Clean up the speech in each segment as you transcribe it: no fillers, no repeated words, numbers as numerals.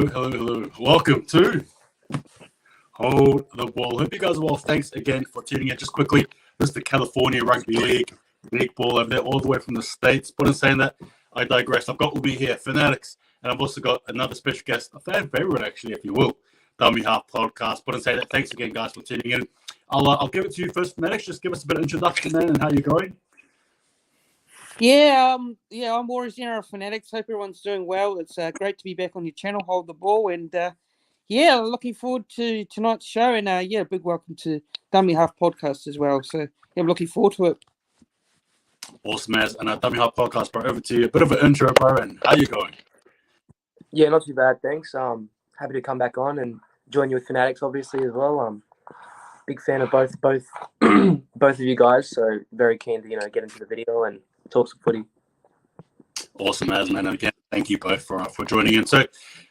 Hello. Welcome to Hold the Ball. Hope you guys are well. Thanks again for tuning in. Just quickly, this is the California Rugby League ball over there, all the way from the States. But in saying that, I digress. I've got with me here Fanatics, and I've also got another special guest, a fan favorite, actually, if you will, Dummy Half Podcast. But in saying that, thanks again, guys, for tuning in. I'll give it to you first, Fanatics. Just give us a bit of introduction, man, and how you're going. I'm Warriors NRL Fanatics. Hope everyone's doing well. It's great to be back on your channel, Hold the Ball, and looking forward to tonight's show. And big welcome to Dummy Half Podcast as well. So I'm looking forward to it. Awesome, as and Dummy Half Podcast, bro. Over to you. A bit of an intro, bro, and how you going? Yeah, not too bad, thanks. Happy to come back on and join you with Fanatics, obviously, as well. Big fan of both both of you guys, so very keen to get into the video and talk some footy. Awesome, as man. And again, thank you both for joining in. So,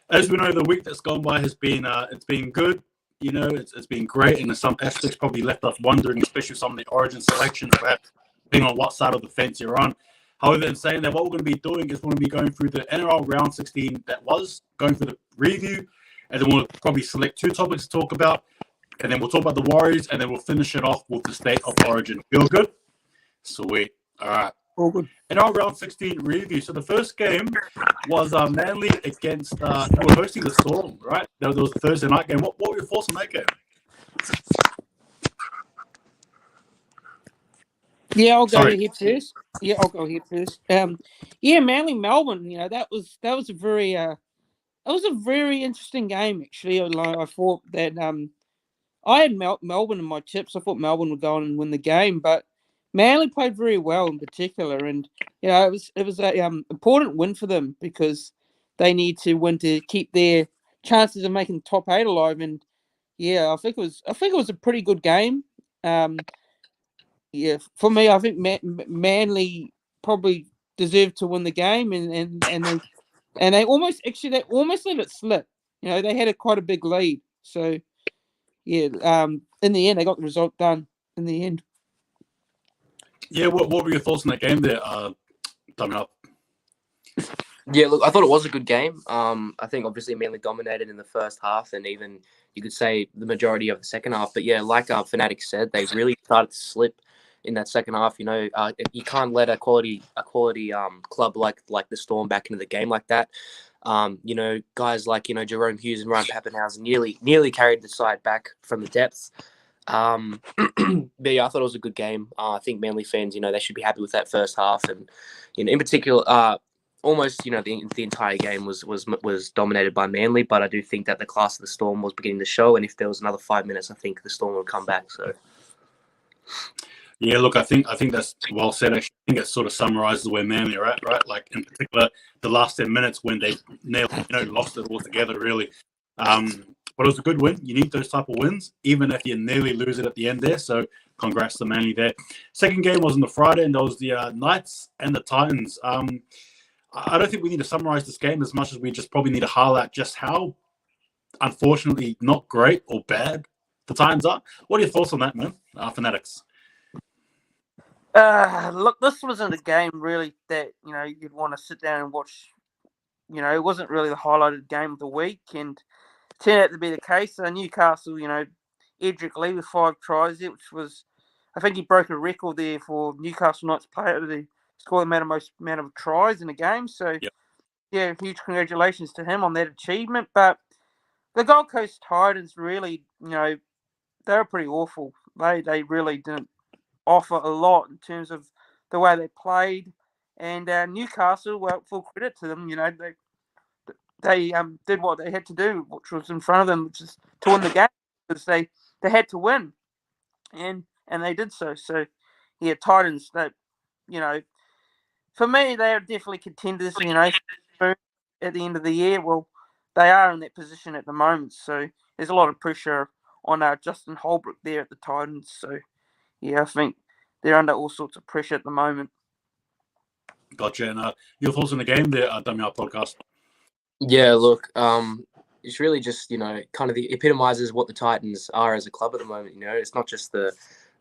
as we know, the week that's gone by has been it's been good. It's been great, and some aspects probably left us wondering, especially some of the origin selections, perhaps depending on what side of the fence you're on. However, in saying that, what we're going to be doing is we're going to be going through the NRL round 16 that was going through the review, and then we'll probably select two topics to talk about, and then we'll talk about the Warriors, and then we'll finish it off with the state of origin. Feel good? Sweet. All right. All good. In our round 16 review, so the first game was Manly against, we were hosting the Storm, right? That was the Thursday night game. What were your thoughts on that game? Yeah, I'll go here first. Manly Melbourne. That was a very interesting game actually. I thought that I had Melbourne in my tips. I thought Melbourne would go on and win the game, but Manly played very well in particular, and it was a important win for them because they need to win to keep their chances of making top 8 alive. And I think it was a pretty good game. For me, I think Manly probably deserved to win the game, and they almost let it slip. They had quite a big lead, so in the end, they got the result done in the end. Yeah, what were your thoughts on that game there, Dummy Up? Yeah, look, I thought it was a good game. I think obviously Manly dominated in the first half, and even you could say the majority of the second half. But yeah, like Fanatics said, they really started to slip in that second half. You can't let a quality club like the Storm back into the game like that. Guys like Jerome Hughes and Ryan Pappenhausen nearly carried the side back from the depths. But yeah, I thought it was a good game. I think Manly fans, they should be happy with that first half, and in particular, almost the entire game was dominated by Manly. But I do think that the class of the Storm was beginning to show, and if there was another 5 minutes, I think the Storm would come back. So. Yeah, look, I think that's well said. Actually, I think it sort of summarizes where Manly are at, right? Like in particular, the last 10 minutes when they lost it altogether, really. But it was a good win. You need those type of wins, even if you nearly lose it at the end there. So congrats to Manly there. Second game was on the Friday, and that was the Knights and the Titans. I don't think we need to summarize this game as much as we just probably need to highlight just how, unfortunately, not great or bad the Titans are. What are your thoughts on that, man? Fanatics. Look, this wasn't a game really that you'd want to sit down and watch. It wasn't really the highlighted game of the week, and it turned out to be the case. Newcastle, Edric Lee with 5 tries, which was, I think he broke a record there for Newcastle Knights player to score the most amount of tries in a game. So, yeah, huge congratulations to him on that achievement. But the Gold Coast Titans really, they were pretty awful. They really didn't offer a lot in terms of the way they played, and Newcastle, well, full credit to them. They did what they had to do, which was in front of them, which is to win the game, because they had to win, and they did so. So yeah, Titans, that for me, they are definitely contenders. At the end of the year, well, they are in that position at the moment. So there's a lot of pressure on Justin Holbrook there at the Titans. So yeah, I think they're under all sorts of pressure at the moment. Gotcha. And your thoughts on the game there, Dummy Up Podcast? Yeah, look, it's really just, kind of epitomizes what the Titans are as a club at the moment. It's not just the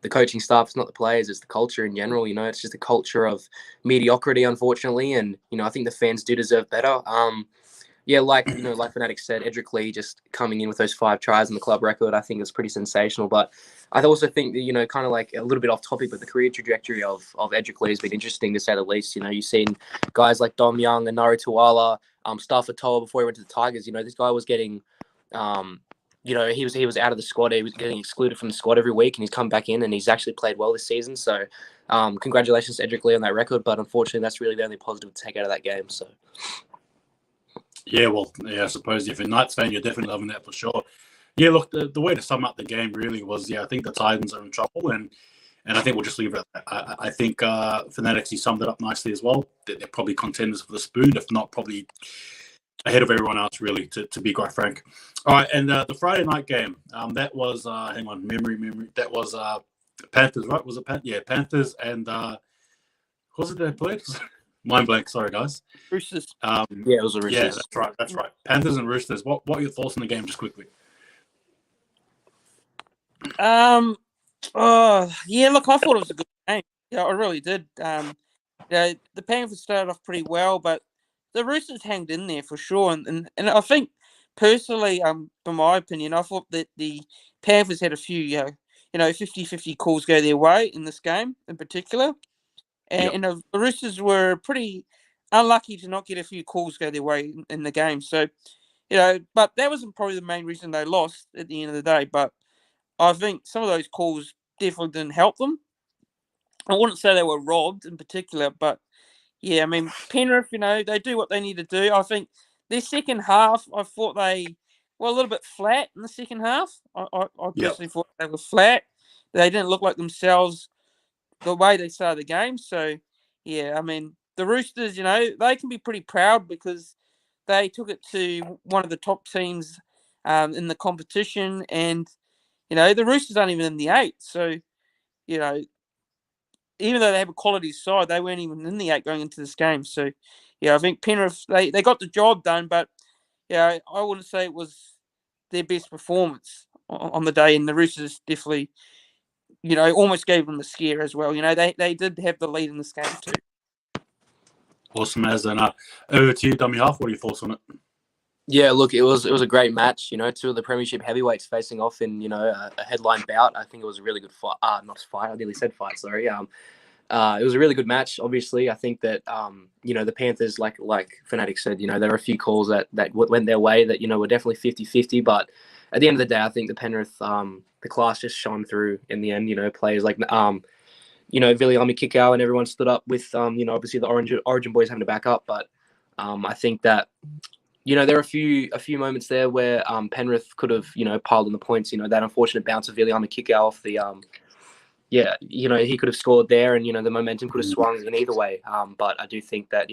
coaching staff, it's not the players, it's the culture in general. It's just a culture of mediocrity, unfortunately. And, I think the fans do deserve better. Yeah, like Fanatic said, Edric Lee just coming in with those 5 tries in the club record, I think is pretty sensational. But I also think that, kind of like a little bit off topic, but the career trajectory of Edric Lee has been interesting to say the least. You've seen guys like Dom Young and Nari Tuala, Stafford Toa before he went to the Tigers. This guy was getting, he was out of the squad. He was getting excluded from the squad every week, and he's come back in and he's actually played well this season. So, congratulations to Edric Lee on that record. But unfortunately, that's really the only positive to take out of that game. So. Yeah, well, I suppose if you're a Knights fan, you're definitely loving that for sure. Yeah, look, the way to sum up the game really was, I think the Titans are in trouble, and I think we'll just leave it at that. I think Fanatics, he summed it up nicely as well. They're probably contenders for the spoon, if not probably ahead of everyone else, really, to be quite frank. All right, and the Friday night game, that was, hang on, memory, that was Panthers, right? Was it Panthers? Yeah, Panthers, and what was it they played? Mind blank, sorry, guys. Roosters. Yeah, it was the Roosters. Yeah, that's right. Panthers and Roosters. What are your thoughts on the game, just quickly? Look, I thought it was a good game. Yeah, I really did. The Panthers started off pretty well, but the Roosters hanged in there for sure. And I think personally, from my opinion, I thought that the Panthers had a few, 50-50 calls go their way in this game in particular. And the Roosters were pretty unlucky to not get a few calls go their way in the game. So, but that wasn't probably the main reason they lost at the end of the day. But I think some of those calls definitely didn't help them. I wouldn't say they were robbed in particular, but yeah, I mean, Penrith, they do what they need to do. I think their second half, I thought they were a little bit flat in the second half. I personally thought they were flat. They didn't look like themselves the way they started the game. So, yeah, I mean, the Roosters, they can be pretty proud because they took it to one of the top teams in the competition. And, the Roosters aren't even in the 8. So, even though they have a quality side, they weren't even in the 8 going into this game. So, I think Penrith, they got the job done, but, I wouldn't say it was their best performance on the day. And the Roosters definitely almost gave them a scare as well. They did have the lead in this game too. Awesome, as and over to you, Dummy Half. What are your thoughts on it? Yeah, look, it was a great match. Two of the premiership heavyweights facing off in a headline bout. I think it was a really good fight. Not fight. I nearly said fight. Sorry. It was a really good match. Obviously, I think that the Panthers, like Fanatic said, there were a few calls that went their way that were definitely 50-50. But at the end of the day, I think the Penrith the class just shone through in the end. Players like Viliami Kikau and everyone stood up with obviously the Origin boys having to back up. But I think that there are a few moments there where Penrith could have piled on the points. That unfortunate bounce of Viliami Kikau off the he could have scored there, and the momentum could have swung in either way. But I do think that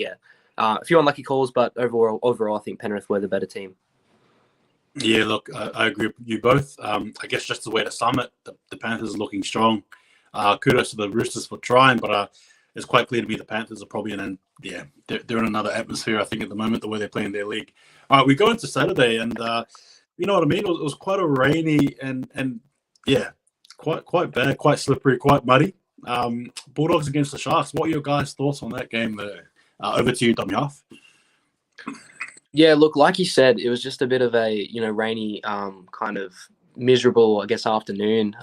a few unlucky calls, but overall, I think Penrith were the better team. Yeah, look, I agree with you both. I guess just the way to sum it, the Panthers are looking strong. Kudos to the Roosters for trying, but it's quite clear to me the Panthers are probably they're in another atmosphere, I think, at the moment, the way they're playing their league. All right, we go into Saturday, and you know what I mean? It was quite a rainy and quite bad, quite slippery, quite muddy. Bulldogs against the Sharks. What are your guys' thoughts on that game there? Over to you, Dummy Half. Yeah, look, like you said, it was just a bit of a rainy, kind of miserable, I guess, afternoon.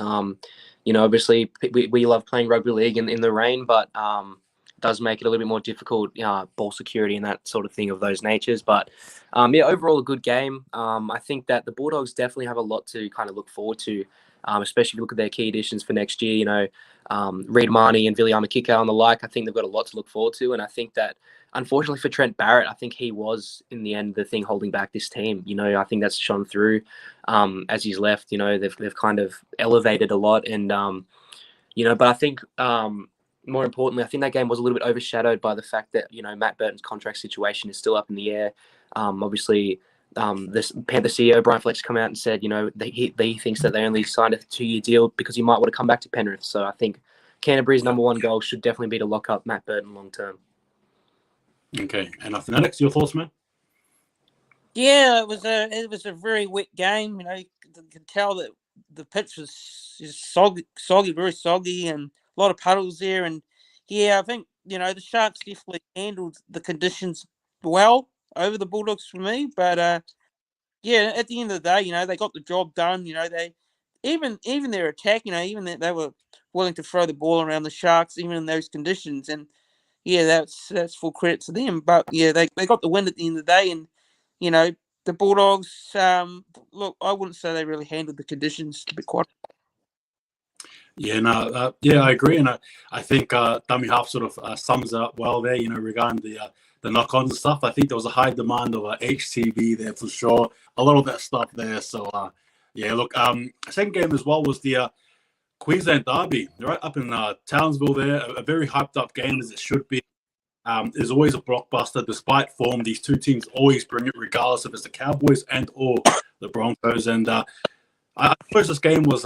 Obviously we love playing rugby league in the rain, but it does make it a little bit more difficult, ball security and that sort of thing of those natures. But overall a good game. I think that the Bulldogs definitely have a lot to kind of look forward to, especially if you look at their key additions for next year. Reid Marnie and Viliami Kikau and the like. I think they've got a lot to look forward to, and I think that, unfortunately for Trent Barrett, I think he was, in the end, the thing holding back this team. I think that's shone through as he's left. They've kind of elevated a lot. And, but I think more importantly, I think that game was a little bit overshadowed by the fact that, Matt Burton's contract situation is still up in the air. Obviously, this Panther CEO, Brian Fletcher, come out and said, that he thinks that they only signed a 2-year deal because he might want to come back to Penrith. So I think Canterbury's number one goal should definitely be to lock up Matt Burton long term. Okay, and Fanatics, your thoughts, man? Yeah, it was a very wet game. You can tell that the pitch was just soggy, very soggy, and a lot of puddles there. And I think the Sharks definitely handled the conditions well. over the Bulldogs for me. But yeah, at the end of the day, they got the job done. They even their attack, even they were willing to throw the ball around the Sharks, even in those conditions. And yeah, that's full credit to them. But yeah, they got the win at the end of the day, and the Bulldogs. Look, I wouldn't say they really handled the conditions, to be quite. Yeah, no, I agree, and I think Dummy Half sort of sums it up well there. Regarding the knock-ons and stuff. I think there was a high demand of HTB there for sure. A lot of that stuff there. So yeah, look, second game as well was the Queensland Derby, right up in Townsville there. A very hyped up game as it should be. There's always a blockbuster. Despite form, these two teams always bring it, regardless if it's the Cowboys and or the Broncos. And I suppose this game was,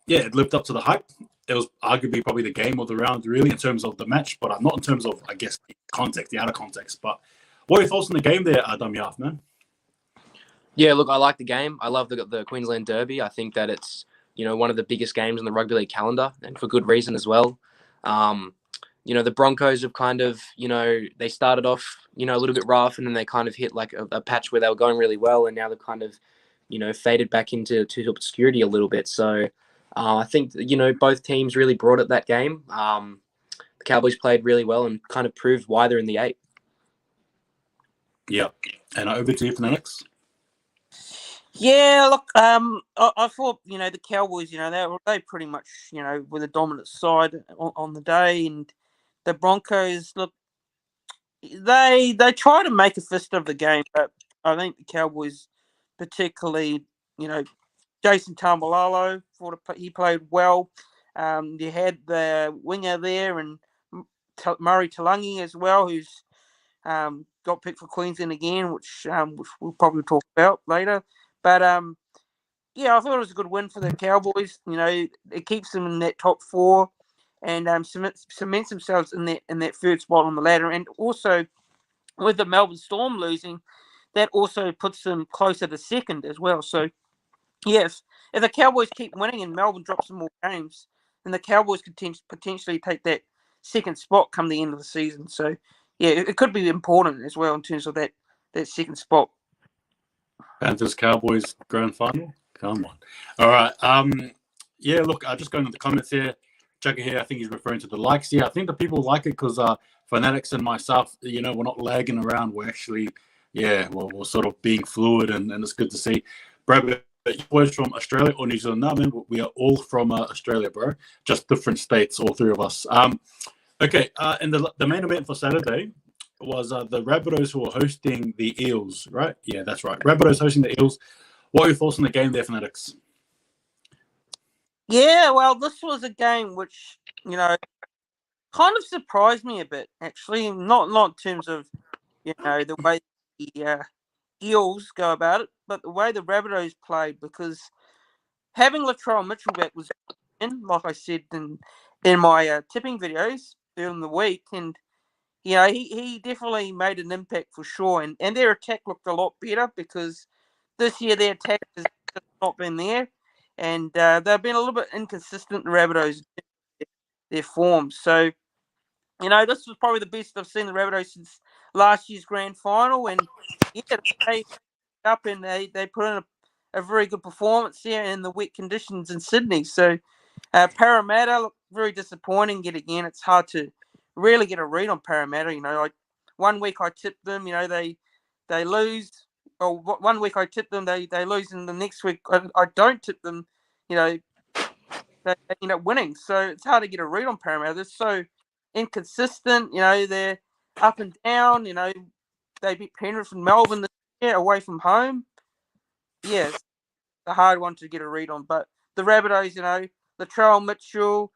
it lived up to the hype. It was arguably probably the game of the round, really, in terms of the match, but not in terms of, I guess, the outer context. But what are your thoughts on the game there, Dummy Half, man? Yeah, look, I like the game. I love the Queensland Derby. I think that it's, one of the biggest games in the rugby league calendar, and for good reason as well. The Broncos have kind of, they started off, a little bit rough, and then they kind of hit like a patch where they were going really well, and now they've kind of, faded back into obscurity a little bit. So I think, both teams really brought it that game. The Cowboys played really well and kind of proved why they're in the 8. Yeah. And over to you for the next. Yeah, look, I thought, the Cowboys, they pretty much, were the dominant side on the day, and the Broncos, look, they try to make a fist of the game, but I think the Cowboys, particularly, Jason Tambalalo, he played well. You had the winger there, and Murray Talangi as well, who's got picked for Queensland again, which we'll probably talk about later. But yeah, I thought it was a good win for the Cowboys. It keeps them in that top 4, and cements themselves in that third spot on the ladder. And also, with the Melbourne Storm losing, that also puts them closer to second as well. So, yes, if the Cowboys keep winning and Melbourne drops some more games, then the Cowboys could potentially take that second spot come the end of the season. So, yeah, it could be important as well in terms of that second spot. Panthers Cowboys grand final. Come on. All right. Yeah, look, just going to the comments here. Jugger here, I think he's referring to the likes. Yeah, I think the people like it because Fanatics and myself, we're not lagging around. We're actually, we're sort of being fluid, and it's good to see. Brad, you boys from Australia or New Zealand? No, man, we are all from Australia, bro. Just different states, all three of us. Okay, and the main event for Saturday was the Rabbitohs who were hosting the Eels, right? Yeah, that's right. Rabbitohs hosting the Eels. What are your thoughts on the game there, Fanatics? Yeah, well, this was a game which, kind of surprised me a bit, actually. Not in terms of, the way the Eels go about it, but the way the Rabbitohs played, because having Latrell Mitchell back was in, like I said in my tipping videos earlier in the week, and he definitely made an impact for sure, and their attack looked a lot better because this year their attack has just not been there, and they've been a little bit inconsistent, the Rabbitohs, their form. So, this was probably the best I've seen the Rabbitohs since last year's grand final, and yeah, they up and they put in a very good performance here in the wet conditions in Sydney. So Parramatta look very disappointing yet again. It's hard to really get a read on Parramatta. Like one week I tipped them, they lose. Or one week I tipped them, they lose, and the next week I don't tip them, they end up winning. So it's hard to get a read on Parramatta. They're so inconsistent. They're up and down. They beat Penrith and Melbourne this year away from home. Yes, it's a hard one to get a read on. But the Rabbitohs, Latrell Mitchell,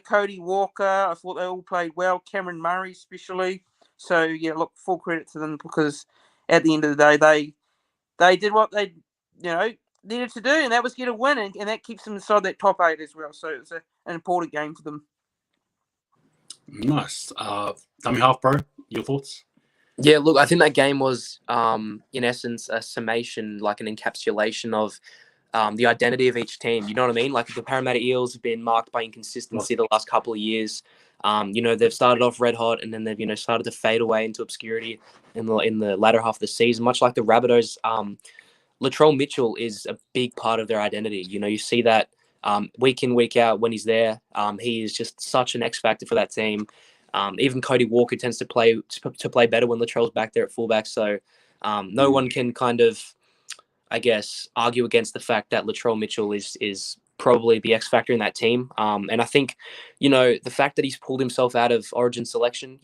Cody Walker, I thought they all played well. Cameron Murray especially. So, yeah, look, full credit to them because at the end of the day, they did what they, needed to do, and that was get a win, and that keeps them inside that top 8 as well. So it's an important game for them. Nice. Dummy Half, bro, your thoughts? Yeah, look, I think that game was, in essence, a summation, like an encapsulation of the identity of each team. You know what I mean? Like the Parramatta Eels have been marked by inconsistency the last couple of years. They've started off red hot and then they've started to fade away into obscurity in the latter half of the season, much like the Rabbitohs. Latrell Mitchell is a big part of their identity. You see that week in, week out when he's there. He is just such an X factor for that team. Even Cody Walker tends to play better when Latrell's back there at fullback. So no one can kind of, I guess, argue against the fact that Latrell Mitchell is probably the X factor in that team. And I think, the fact that he's pulled himself out of Origin selection,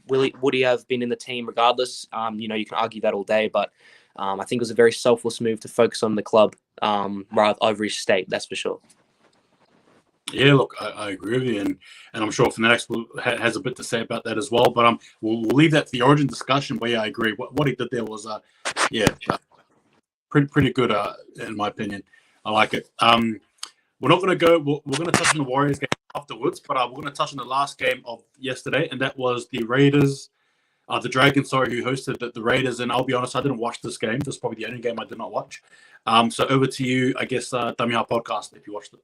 would he have been in the team regardless? You can argue that all day, but I think it was a very selfless move to focus on the club rather over his state. That's for sure. Yeah, look, I agree with you, and I'm sure Fanatics has a bit to say about that as well. But we'll leave that to the Origin discussion. But yeah, I agree. What he did there was, pretty good in my opinion. I like it. We're not going to go. We're going to touch on the Warriors game afterwards, but we're going to touch on the last game of yesterday, and that was the Raiders, the Dragons. Sorry, who hosted the Raiders. And I'll be honest, I didn't watch this game. This is probably the only game I did not watch. So over to you, I guess, Damian Podcast, if you watched it.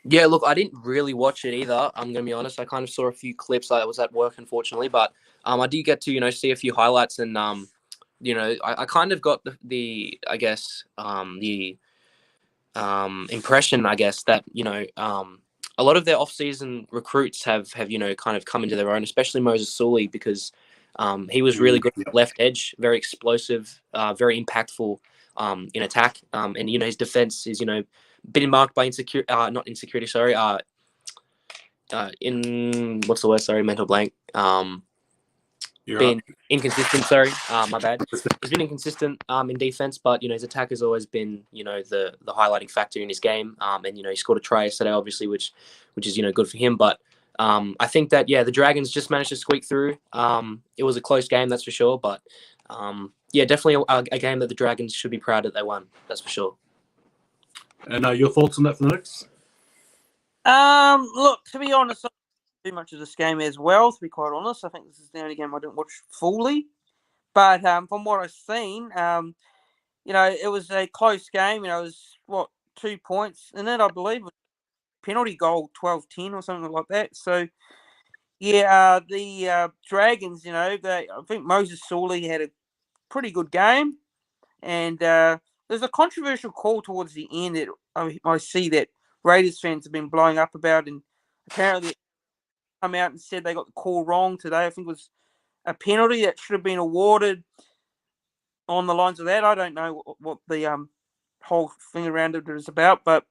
Yeah, look, I didn't really watch it either. I'm going to be honest. I kind of saw a few clips. I was at work, unfortunately, but I did get to, see a few highlights, and I kind of got the I guess the impression, I guess, that a lot of their off-season recruits have kind of come into their own, especially Moses Sully, because he was really good at left edge, very explosive, very impactful in attack, and his defense is been marked by mental blank. Been inconsistent. Sorry, my bad. He's been inconsistent in defense, but his attack has always been the highlighting factor in his game. And he scored a try yesterday, obviously, which is good for him. But I think that the Dragons just managed to squeak through. It was a close game, that's for sure. But definitely a game that the Dragons should be proud that they won. That's for sure. And your thoughts on that, Fanatics? Look, to be honest, I didn't too much of this game as well, to be quite honest. I think this is the only game I didn't watch fully. But from what I've seen, it was a close game. It was, 2 points in it, I believe. Penalty goal, 12-10 or something like that. So, the Dragons, I think Moses Sully had a pretty good game. And there's a controversial call towards the end that I see that Raiders fans have been blowing up about, and apparently come out and said they got the call wrong today. I think it was a penalty that should have been awarded on the lines of that. I don't know what the whole thing around it is about, but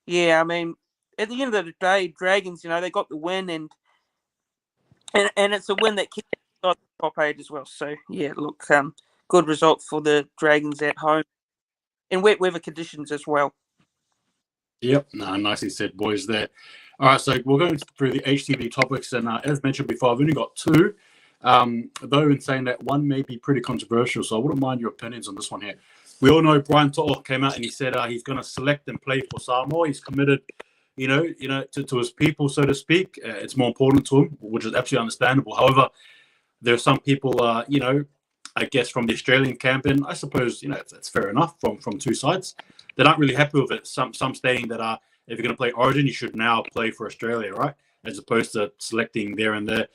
yeah, I mean, at the end of the day, Dragons, they got the win, and it's a win that keeps the top 8 as well. So yeah, look, good result for the Dragons at home in wet weather conditions as well. Yep, nicely said, boys. There. All right, so we're going through the HTB topics, and as mentioned before, I've only got 2. Though in saying that one may be pretty controversial, so I wouldn't mind your opinions on this one here. We all know Brian To'o came out and he said he's going to select and play for Samoa. He's committed, to his people, so to speak. It's more important to him, which is absolutely understandable. However, there are some people, I guess from the Australian camp, and I suppose it's fair enough from two sides. They're not really happy with it. Some stating that if you're going to play Origin, you should now play for Australia, right, as opposed to selecting there and there.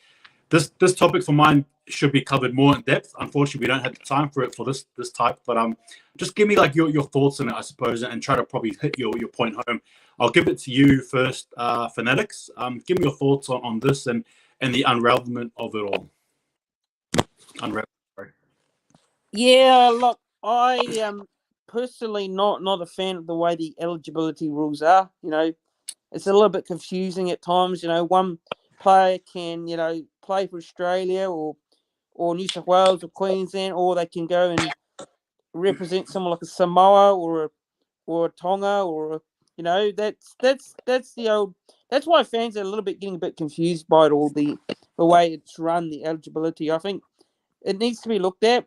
This topic for mine should be covered more in depth. Unfortunately, we don't have the time for it for this type. But just give me like your thoughts on it, I suppose, and try to probably hit your point home. I'll give it to you first, Fanatics. Give me your thoughts on this and the unravelment of it all. Yeah, look, I am personally not a fan of the way the eligibility rules are. It's a little bit confusing at times. One player can, play for Australia or New South Wales or Queensland, or they can go and represent someone like a Samoa or a Tonga or that's the old. That's why fans are a little bit getting a bit confused by it all, the way it's run, the eligibility. I think it needs to be looked at.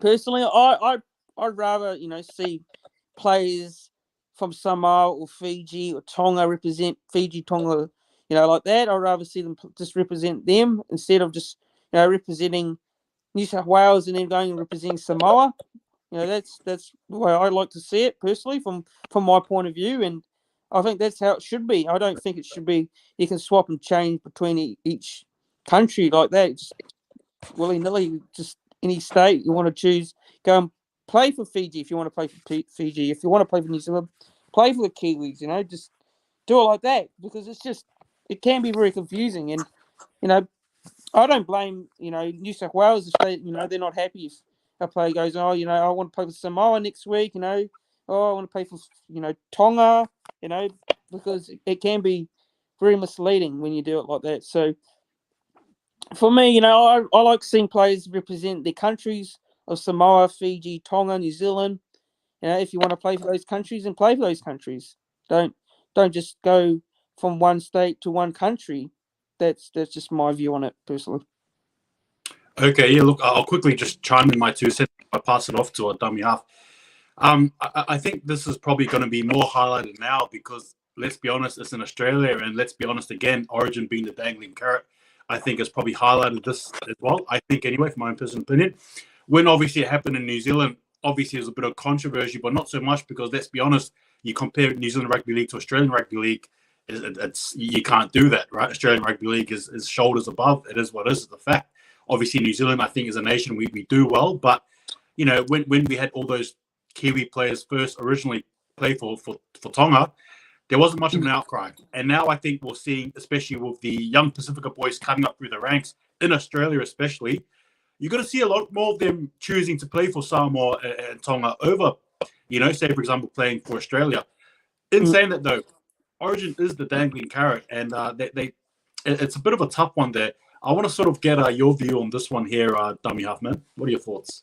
Personally, I'd rather see players from Samoa or Fiji or Tonga represent Fiji, Tonga, like that. I'd rather see them just represent them instead of just representing New South Wales and then going and representing Samoa. That's the way I like to see it personally from my point of view. And I think that's how it should be. I don't think it should be you can swap and change between each country like that. Just willy-nilly, just any state you want to choose, go and play for Fiji if you want to play for Fiji. If you want to play for New Zealand, play for the Kiwis, just do it like that, because it can be very confusing. And, I don't blame, New South Wales if they're not happy if a player goes, oh, I want to play for Samoa next week, oh, I want to play for, Tonga, because it can be very misleading when you do it like that. So for me, I like seeing players represent their countries of Samoa, Fiji, Tonga, New Zealand. If you want to play for those countries, and play for those countries. Don't just go from one state to one country. That's just my view on it personally. Okay, yeah, look, I'll quickly just chime in my 2 cents. I pass it off to a dummy half. I think this is probably going to be more highlighted now because, let's be honest, it's in Australia, and let's be honest again, Origin being the dangling carrot, I think it's probably highlighted this as well. I think anyway, from my own personal opinion. When obviously it happened in New Zealand, obviously there's a bit of controversy, but not so much because, let's be honest, you compare New Zealand Rugby League to Australian Rugby League, you can't do that, right? Australian Rugby League is shoulders above. It is what is the fact. Obviously, New Zealand, I think, as a nation, we do well. But, when we had all those Kiwi players first originally play for Tonga, there wasn't much of an outcry. And now I think we're seeing, especially with the young Pacifica boys coming up through the ranks, in Australia especially, you're going to see a lot more of them choosing to play for Samoa and Tonga over, say, for example, playing for Australia. In saying that, though, Origin is the dangling carrot, and it's a bit of a tough one there. I want to sort of get your view on this one here, Dummy Huffman. What are your thoughts?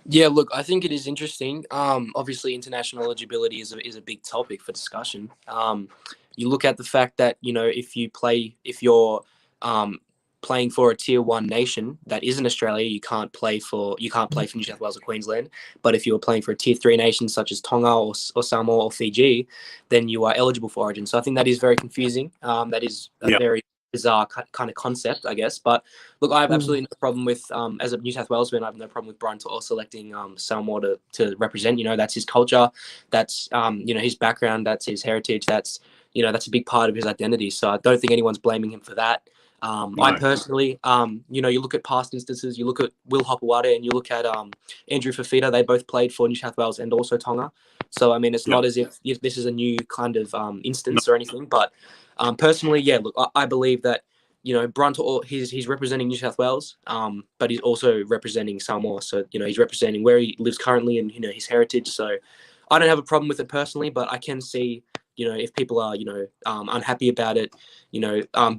Yeah, look, I think it is interesting. Obviously, international eligibility is a big topic for discussion. You look at the fact that if you're playing for a tier 1 nation that isn't Australia, you can't play for New South Wales or Queensland. But if you were playing for a tier 3 nation such as Tonga or Samoa or Fiji, then you are eligible for Origin. So I think that is very confusing. That is a very bizarre kind of concept, I guess. But look, I have absolutely no problem with, as a New South Walesman, I have no problem with Brian selecting Samoa to represent. That's his culture, that's his background, that's his heritage, that's a big part of his identity. So I don't think anyone's blaming him for that. I personally, you look at past instances, you look at Will Hopewada and you look at Andrew Fafita, they both played for New South Wales and also Tonga. So, I mean, it's not as if this is a new kind of instance or anything, but personally, look, I believe that, Brunt, he's representing New South Wales, but he's also representing Samoa. So, he's representing where he lives currently and, his heritage. So I don't have a problem with it personally, but I can see, if people are, unhappy about it,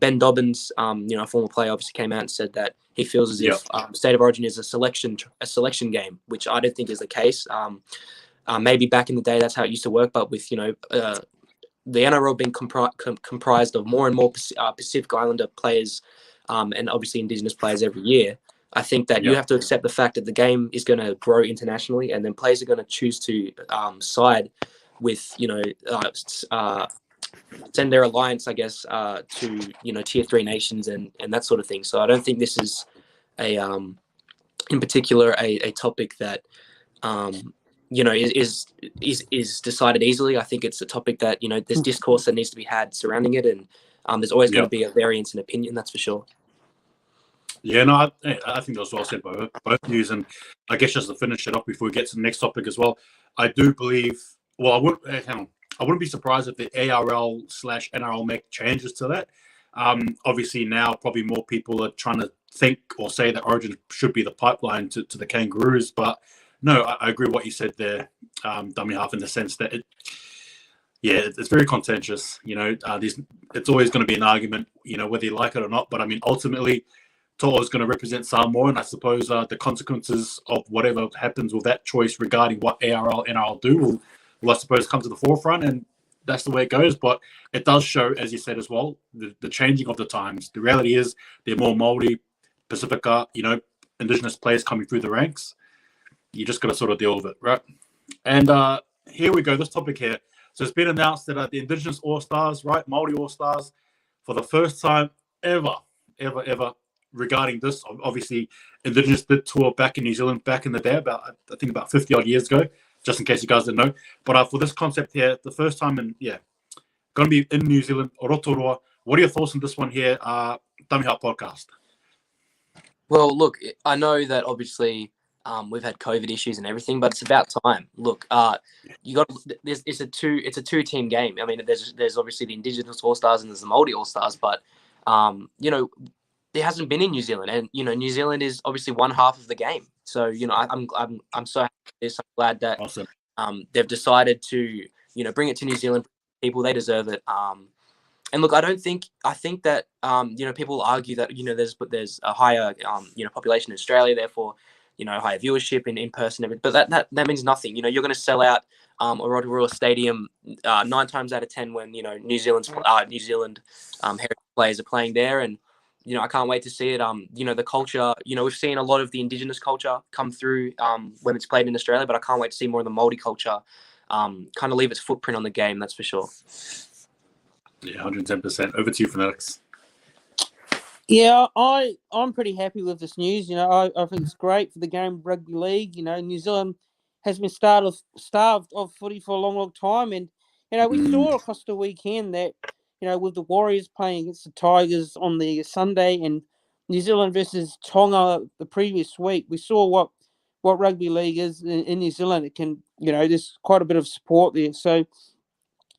Ben Dobbins, a former player, obviously came out and said that he feels as if State of Origin is a selection game, which I don't think is the case. Maybe back in the day, that's how it used to work. But with, the NRL being comprised of more and more Pacific Islander players and obviously Indigenous players every year, I think that you have to accept the fact that the game is going to grow internationally, and then players are going to choose to side with, send their alliance, I guess, to, tier 3 nations and that sort of thing. So I don't think this is in particular a topic that is decided easily. I think it's a topic that there's discourse that needs to be had surrounding it, and there's always going to be a variance in opinion. That's for sure. Yeah, no, I think that was well said by both views, and I guess just to finish it off before we get to the next topic as well, I do believe. Well, I wouldn't be surprised if the ARL/NRL make changes to that. Obviously, now probably more people are trying to think or say that Origin should be the pipeline to the Kangaroos, but no, I agree with what you said there, Dummy Half, in the sense that it's very contentious. It's always going to be an argument, whether you like it or not. But I mean, ultimately, Toa is going to represent Samoa, and I suppose the consequences of whatever happens with that choice regarding what ARL, NRL do will I suppose come to the forefront, and that's the way it goes. But it does show, as you said as well, the changing of the times. The reality is there are more Māori, Pacifica, Indigenous players coming through the ranks. You just got to sort of deal with it, right? And here we go, this topic here. So it's been announced that the Indigenous All-Stars, right, Māori All-Stars, for the first time ever, regarding this, obviously, Indigenous did tour back in New Zealand back in the day, I think about 50 odd years ago. just in case you guys didn't know. But for this concept here, the first time going to be in New Zealand, Rotorua. What are your thoughts on this one here, Tamiha Podcast? Well, look, I know that obviously we've had COVID issues and everything, but it's about time. Look, you got it's a two-team game. I mean, there's obviously the Indigenous All Stars and there's the Māori All Stars, but there hasn't been in New Zealand, and New Zealand is obviously one half of the game. So I'm so happy with this. I'm glad that Awesome. They've decided to bring it to New Zealand. People, they deserve it. And look, I think that people argue that there's a higher population in Australia, therefore higher viewership in person, but that means nothing. You're going to sell out a Rotorua Stadium 9 times out of 10 when New Zealand heritage players are playing there, and I can't wait to see it. The culture, we've seen a lot of the Indigenous culture come through when it's played in Australia, but I can't wait to see more of the Māori culture kind of leave its footprint on the game. That's for sure. Yeah, 110%. Over to you, Fanatics. Yeah, I'm pretty happy with this news. I think it's great for the game of rugby league. New Zealand has been starved of footy for a long, long time, and we saw across the weekend that with the Warriors playing against the Tigers on the Sunday and New Zealand versus Tonga the previous week, we saw what rugby league is in New Zealand. It can there's quite a bit of support there, so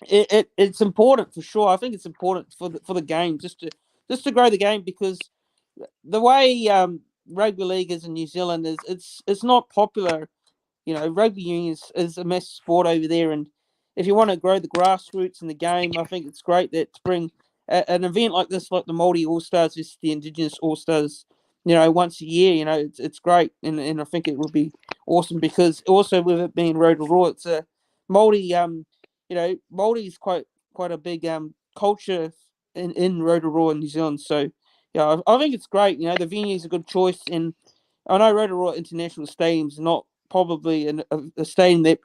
it's important for sure. I think it's important for the game just to grow the game, because the way rugby league is in New Zealand is it's not popular. Rugby union is a massive sport over there, and if you want to grow the grassroots in the game, I think it's great that to bring an event like this, like the Māori All Stars, just the Indigenous All Stars, once a year. It's great, and I think it would be awesome, because also with it being Rotorua, it's a Māori. Māori is quite a big culture in Rotorua, New Zealand. So, yeah, I think it's great. The venue is a good choice, and I know Rotorua International Stadium is not probably a stadium that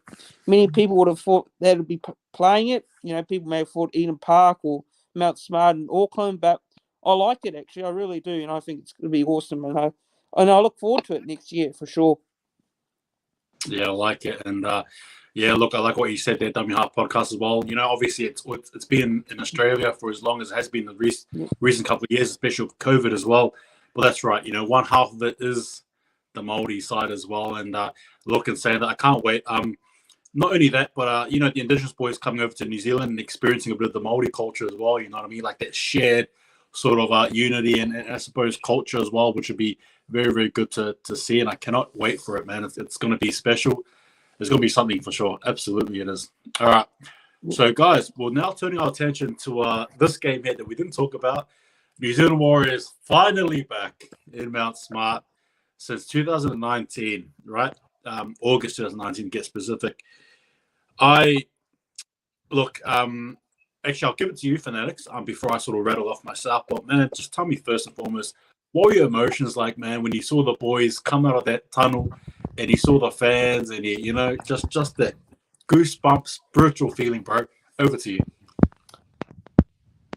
many people would have thought that would be playing it. People may have thought Eden Park or Mount Smart in Auckland, but I like it actually. I really do, and I think it's going to be awesome, and I look forward to it next year for sure. Yeah, I like it, and look, I like what you said there, WH Podcast as well. Obviously it's been in Australia for as long as it has been the recent couple of years, especially with COVID as well. But that's right. One half of it is the Māori side as well, and look and say that I can't wait. Not only that, but the Indigenous boys coming over to New Zealand and experiencing a bit of the Māori culture as well. You know what I mean? Like that shared sort of unity and I suppose culture as well, which would be very, very good to see. And I cannot wait for it, man. It's going to be special. There's going to be something for sure. Absolutely, it is. All right. So, guys, we're now turning our attention to this game here that we didn't talk about. New Zealand Warriors finally back in Mount Smart since 2019, right? August 2019, to get specific. Actually, I'll give it to you, Fanatics, before I sort of rattle off myself. But, man, just tell me first and foremost, what were your emotions like, man, when you saw the boys come out of that tunnel and you saw the fans and, just that goosebumps, spiritual feeling, bro? Over to you.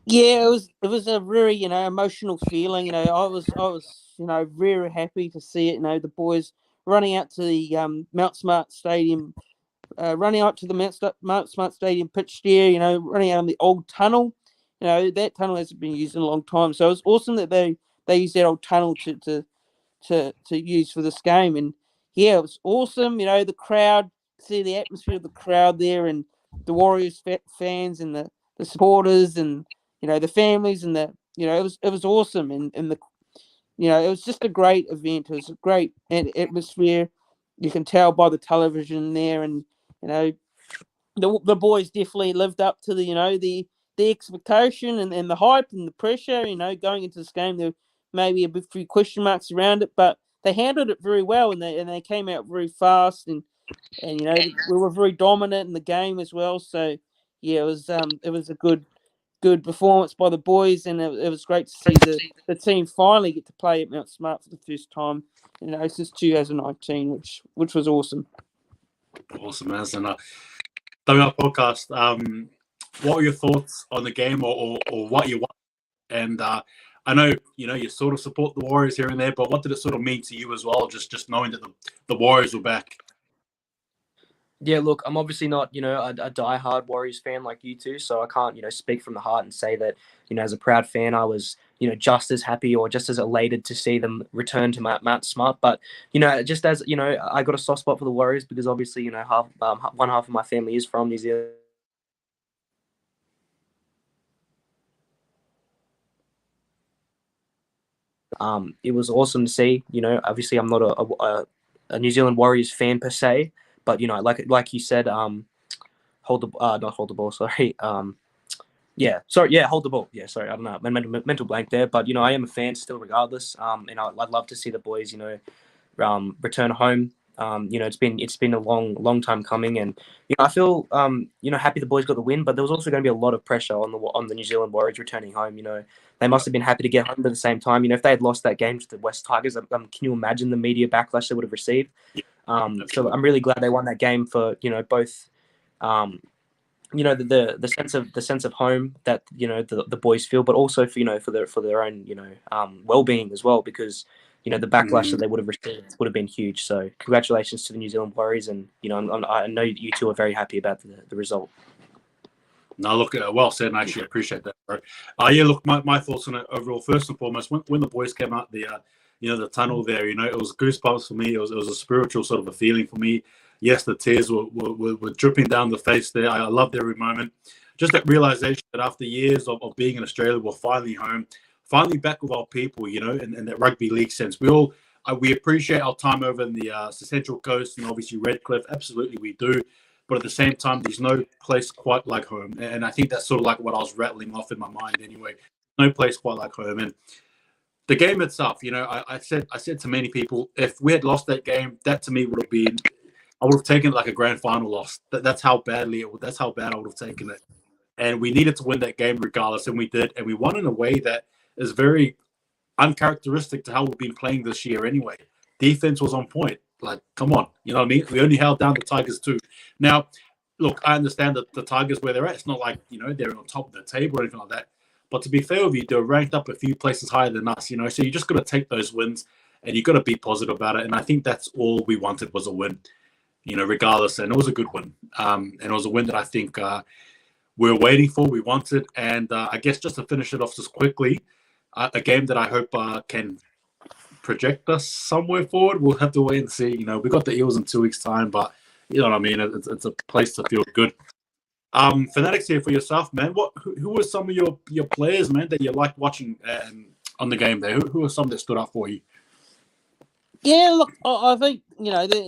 Yeah, it was a very, emotional feeling. I was very happy to see it. The boys running out to the Mount Smart Stadium, running out to the Mount Smart Stadium pitch there, running out on the old tunnel. That tunnel hasn't been used in a long time. So it was awesome that they used that old tunnel to use for this game. And yeah, it was awesome. The crowd, see the atmosphere of the crowd there, and the Warriors fans and the supporters and the families and it was awesome. And the it was just a great event. It was a great atmosphere. You can tell by the television there, and the boys definitely lived up to the expectation and the hype and the pressure. Going into this game, there may be a few question marks around it, but they handled it very well, and they came out very fast, and we were very dominant in the game as well. So yeah, it was a good performance by the boys, and it was great to see the team finally get to play at Mount Smart for the first time, since 2019, which was awesome. Awesome, man. And WR Podcast, what were your thoughts on the game or what you want? And I know, you sort of support the Warriors here and there, but what did it sort of mean to you as well, just knowing that the Warriors were back? Yeah, look, I'm obviously not, a diehard Warriors fan like you two, so I can't, speak from the heart and say that, as a proud fan, I was, just as happy or just as elated to see them return to Mount Smart. But, just as, I got a soft spot for the Warriors because obviously, one half of my family is from New Zealand. It was awesome to see. Obviously, I'm not a New Zealand Warriors fan per se, but like you said, not hold the ball. Sorry. Hold the ball. Yeah, sorry, I don't know, mental blank there. But I am a fan still, regardless. And I'd love to see the boys, return home. It's been a long time coming, and I feel happy the boys got the win, but there was also going to be a lot of pressure on the New Zealand Warriors returning home. They must have been happy to get home, but at the same time, if they had lost that game to the West Tigers, can you imagine the media backlash they would have received? So I'm really glad they won that game for both. The sense of home that the boys feel, but also for their own well-being as well, because the backlash that they would have received would have been huge. So congratulations to the New Zealand Warriors, and I know you two are very happy about the result. No, look, well said, and I actually appreciate that, bro. Yeah, look, my thoughts on it overall. First and foremost, when the boys came out the tunnel there, it was goosebumps for me. It was a spiritual sort of a feeling for me. Yes, the tears were dripping down the face there. I loved every moment. Just that realization that after years of being in Australia, we're finally home, finally back with our people, in that rugby league sense. We appreciate our time over in the Central Coast and obviously Redcliffe. Absolutely, we do. But at the same time, there's no place quite like home. And I think that's sort of like what I was rattling off in my mind anyway. No place quite like home. And the game itself, I said to many people, if we had lost that game, that to me would have been, I would have taken it like a grand final loss. That's how bad I would have taken it. And we needed to win that game regardless, and we did. And we won in a way that is very uncharacteristic to how we've been playing this year anyway. Defense was on point. Like, come on. You know what I mean? We only held down the Tigers too. Now, look, I understand that the Tigers where they're at, it's not like, they're on top of the table or anything like that. But to be fair with you, they're ranked up a few places higher than us, so you just got to take those wins and you got to be positive about it. And I think that's all we wanted was a win, regardless. And it was a good win. And it was a win that I think we were waiting for, we wanted. And I guess just to finish it off just quickly, a game that I hope can project us somewhere forward. We'll have to wait and see. We got the Eels in 2 weeks' time, but you know what I mean. It's a place to feel good. Fanatics here for yourself, man. Who were some of your players, man, that you liked watching on the game there? Who are some that stood out for you? Yeah, look, I think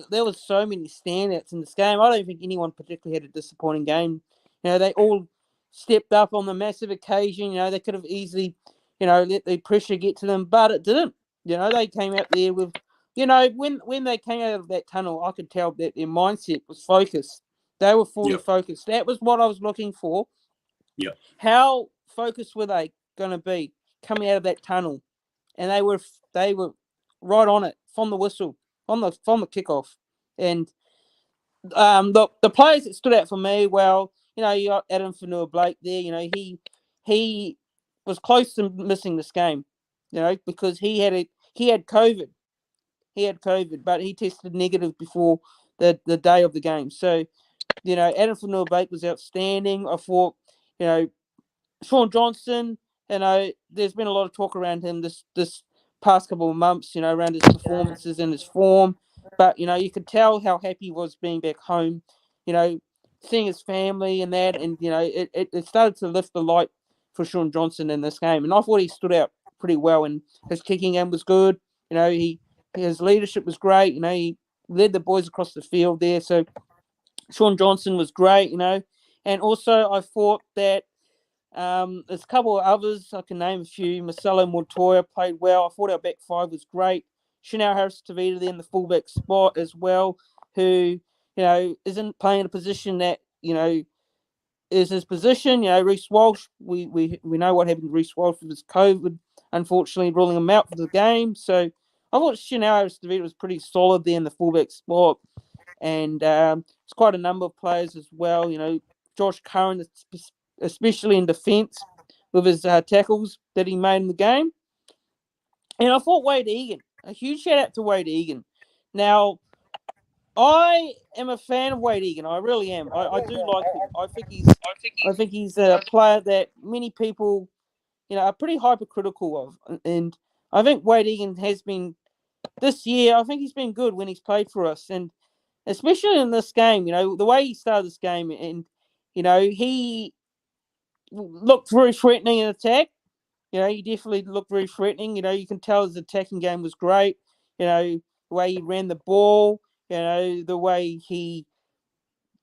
there was so many standouts in this game. I don't think anyone particularly had a disappointing game. They all stepped up on the massive occasion. They could have easily, let the pressure get to them, but it didn't. They came out there with, when they came out of that tunnel, I could tell that their mindset was focused. They were fully focused. That was what I was looking for. Yeah. How focused were they going to be coming out of that tunnel? And they were right on it from the whistle, from the kickoff. And the players that stood out for me, well, you got Adam Fanua-Blake there. He was close to missing this game, because he had COVID. He had COVID, but he tested negative before the day of the game. So, Adam Fanua-Blake was outstanding. I thought, Shaun Johnson, there's been a lot of talk around him this past couple of months, around his performances and his form. But, you could tell how happy he was being back home, seeing his family and that. And, it started to lift the light for Shaun Johnson in this game. And I thought he stood out pretty well, and his kicking end was good. His leadership was great. He led the boys across the field there. So Shaun Johnson was great, And also I thought that there's a couple of others. I can name a few. Marcelo Montoya played well. I thought our back five was great. Chanel Harris-Tavita there in the fullback spot as well, who, isn't playing a position that, is his position. Reece Walsh, we know what happened to Reece Walsh with his COVID, unfortunately, ruling him out for the game. So I thought Chanel Harris-Tavita was pretty solid there in the fullback spot. And it's quite a number of players as well. Josh Curran, especially in defence, with his tackles that he made in the game. And I thought Wade Egan, a huge shout out to Wade Egan. Now, I am a fan of Wade Egan. I really am. I do like him. I think he's a player that many people, are pretty hypercritical of. And I think Wade Egan has been this year. I think he's been good when he's played for us, and especially in this game. The way he started this game, and he looked very threatening in attack. He definitely looked very threatening. You can tell his attacking game was great. The way he ran the ball. The way he,